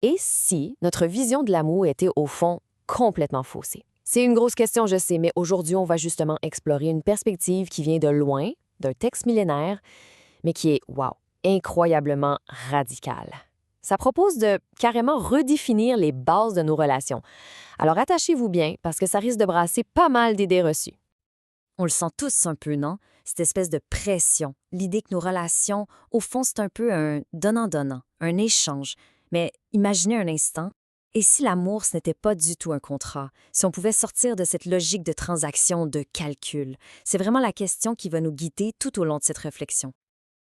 Et si notre vision de l'amour était au fond complètement faussée? C'est une grosse question, je sais, mais aujourd'hui, on va justement explorer une perspective qui vient de loin, d'un texte millénaire, mais qui est, wow, incroyablement radicale. Ça propose de carrément redéfinir les bases de nos relations. Alors attachez-vous bien parce que ça risque de brasser pas mal d'idées reçues. On le sent tous un peu, non? Cette espèce de pression. L'idée que nos relations, au fond, c'est un peu un donnant-donnant, un échange. Mais imaginez un instant, et si l'amour, ce n'était pas du tout un contrat? Si on pouvait sortir de cette logique de transaction, de calcul? C'est vraiment la question qui va nous guider tout au long de cette réflexion.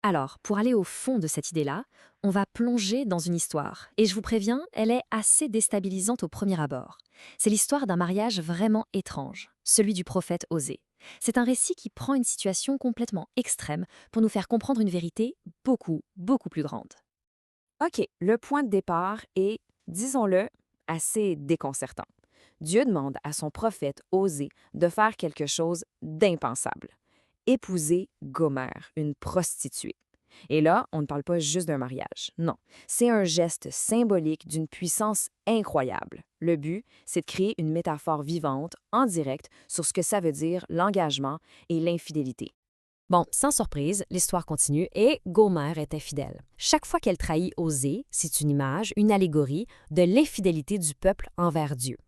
Alors, pour aller au fond de cette idée-là, on va plonger dans une histoire. Et je vous préviens, elle est assez déstabilisante au premier abord. C'est l'histoire d'un mariage vraiment étrange, celui du prophète Osée. C'est un récit qui prend une situation complètement extrême pour nous faire comprendre une vérité beaucoup, beaucoup plus grande. OK, le point de départ est, disons-le, assez déconcertant. Dieu demande à son prophète Osée de faire quelque chose d'impensable. Épouser Gomère, une prostituée. Et là, on ne parle pas juste d'un mariage. Non, c'est un geste symbolique d'une puissance incroyable. Le but, c'est de créer une métaphore vivante, en direct, sur ce que ça veut dire l'engagement et l'infidélité. Bon, sans surprise, l'histoire continue et Gomère est infidèle. Chaque fois qu'elle trahit Osée, c'est une image, une allégorie de l'infidélité du peuple envers Dieu.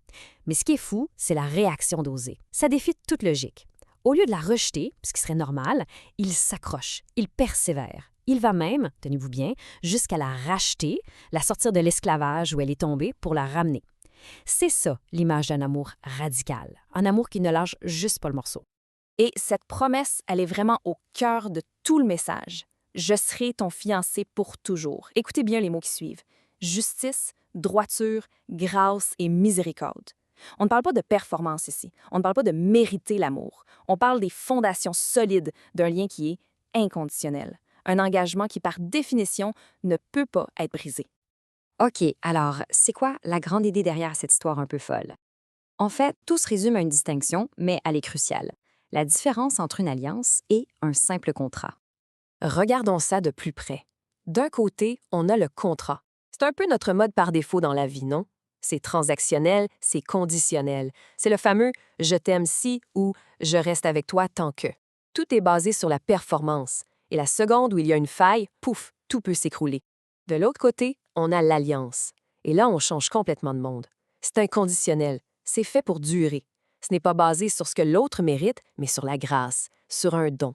Mais ce qui est fou, c'est la réaction d'Osée. Ça défie toute logique. Au lieu de la rejeter, ce qui serait normal, il s'accroche, il persévère. Il va même, tenez-vous bien, jusqu'à la racheter, la sortir de l'esclavage où elle est tombée pour la ramener. C'est ça l'image d'un amour radical, un amour qui ne lâche juste pas le morceau. Et cette promesse, elle est vraiment au cœur de tout le message. Je serai ton fiancé pour toujours. Écoutez bien les mots qui suivent. Justice, droiture, grâce et miséricorde. On ne parle pas de performance ici. On ne parle pas de mériter l'amour. On parle des fondations solides d'un lien qui est inconditionnel. Un engagement qui, par définition, ne peut pas être brisé. OK, alors, c'est quoi la grande idée derrière cette histoire un peu folle? En fait, tout se résume à une distinction, mais elle est cruciale. La différence entre une alliance et un simple contrat. Regardons ça de plus près. D'un côté, on a le contrat. C'est un peu notre mode par défaut dans la vie, non? C'est transactionnel, c'est conditionnel. C'est le fameux je t'aime si ou je reste avec toi tant que. Tout est basé sur la performance. Et la seconde où il y a une faille, pouf, tout peut s'écrouler. De l'autre côté, on a l'alliance. Et là, on change complètement de monde. C'est inconditionnel. C'est fait pour durer. Ce n'est pas basé sur ce que l'autre mérite, mais sur la grâce, sur un don.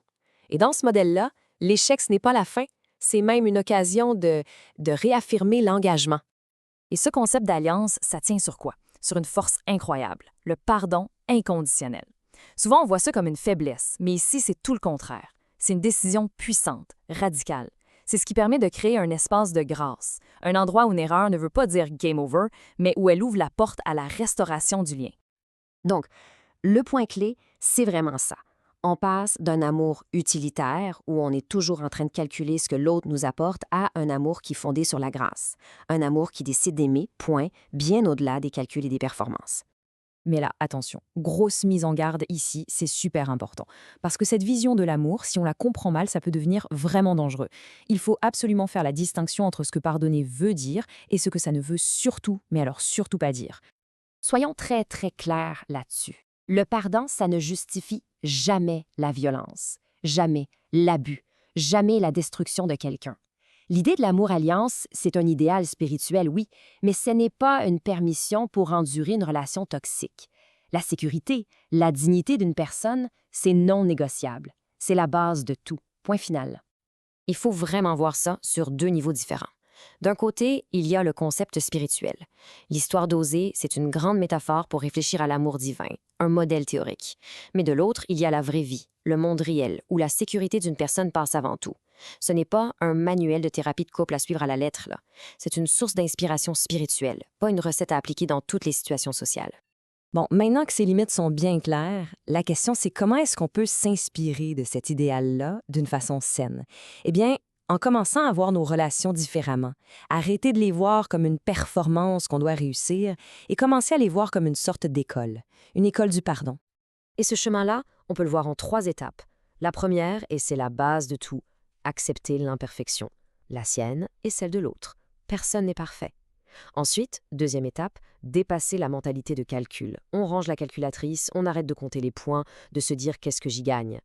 Et dans ce modèle-là, l'échec, ce n'est pas la fin, c'est même une occasion de réaffirmer l'engagement. Et ce concept d'alliance, ça tient sur quoi? Sur une force incroyable, le pardon inconditionnel. Souvent, on voit ça comme une faiblesse, mais ici, c'est tout le contraire. C'est une décision puissante, radicale. C'est ce qui permet de créer un espace de grâce, un endroit où une erreur ne veut pas dire game over, mais où elle ouvre la porte à la restauration du lien. Donc, le point clé, c'est vraiment ça. On passe d'un amour utilitaire, où on est toujours en train de calculer ce que l'autre nous apporte, à un amour qui est fondé sur la grâce. Un amour qui décide d'aimer, point, bien au-delà des calculs et des performances. Mais là, attention, grosse mise en garde ici, c'est super important. Parce que cette vision de l'amour, si on la comprend mal, ça peut devenir vraiment dangereux. Il faut absolument faire la distinction entre ce que pardonner veut dire et ce que ça ne veut surtout, mais alors surtout pas dire. Soyons très, très clairs là-dessus. Le pardon, ça ne justifie jamais la violence, jamais l'abus, jamais la destruction de quelqu'un. L'idée de l'amour-alliance, c'est un idéal spirituel, oui, mais ce n'est pas une permission pour endurer une relation toxique. La sécurité, la dignité d'une personne, c'est non négociable. C'est la base de tout. Point final. Il faut vraiment voir ça sur deux niveaux différents. D'un côté, il y a le concept spirituel. L'histoire d'Osée, c'est une grande métaphore pour réfléchir à l'amour divin, un modèle théorique. Mais de l'autre, il y a la vraie vie, le monde réel, où la sécurité d'une personne passe avant tout. Ce n'est pas un manuel de thérapie de couple à suivre à la lettre, là. C'est une source d'inspiration spirituelle, pas une recette à appliquer dans toutes les situations sociales. Bon, maintenant que ces limites sont bien claires, la question c'est comment est-ce qu'on peut s'inspirer de cet idéal-là d'une façon saine? Eh bien, en commençant à voir nos relations différemment, arrêter de les voir comme une performance qu'on doit réussir et commencer à les voir comme une sorte d'école, une école du pardon. Et ce chemin-là, on peut le voir en trois étapes. La première, et c'est la base de tout, accepter l'imperfection, la sienne et celle de l'autre. Personne n'est parfait. Ensuite, deuxième étape, dépasser la mentalité de calcul. On range la calculatrice, on arrête de compter les points, de se dire qu'est-ce que j'y gagne.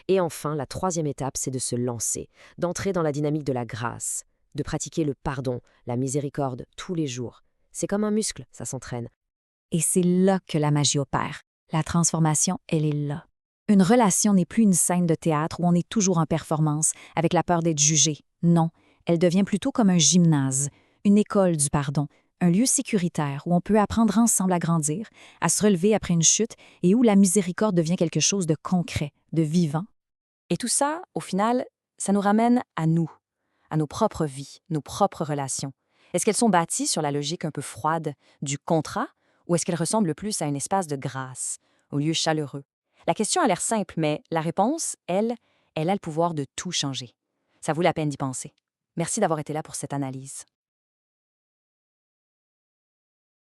Et enfin, la troisième étape, c'est de se lancer, d'entrer dans la dynamique de la grâce, de pratiquer le pardon, la miséricorde tous les jours. C'est comme un muscle, ça s'entraîne. Et c'est là que la magie opère. La transformation, elle est là. Une relation n'est plus une scène de théâtre où on est toujours en performance, avec la peur d'être jugé. Non, elle devient plutôt comme un gymnase, une école du pardon, un lieu sécuritaire où on peut apprendre ensemble à grandir, à se relever après une chute et où la miséricorde devient quelque chose de concret, de vivant. Et tout ça, au final, ça nous ramène à nous, à nos propres vies, nos propres relations. Est-ce qu'elles sont bâties sur la logique un peu froide du contrat ou est-ce qu'elles ressemblent plus à un espace de grâce, au lieu chaleureux? La question a l'air simple, mais la réponse, elle a le pouvoir de tout changer. Ça vaut la peine d'y penser. Merci d'avoir été là pour cette analyse.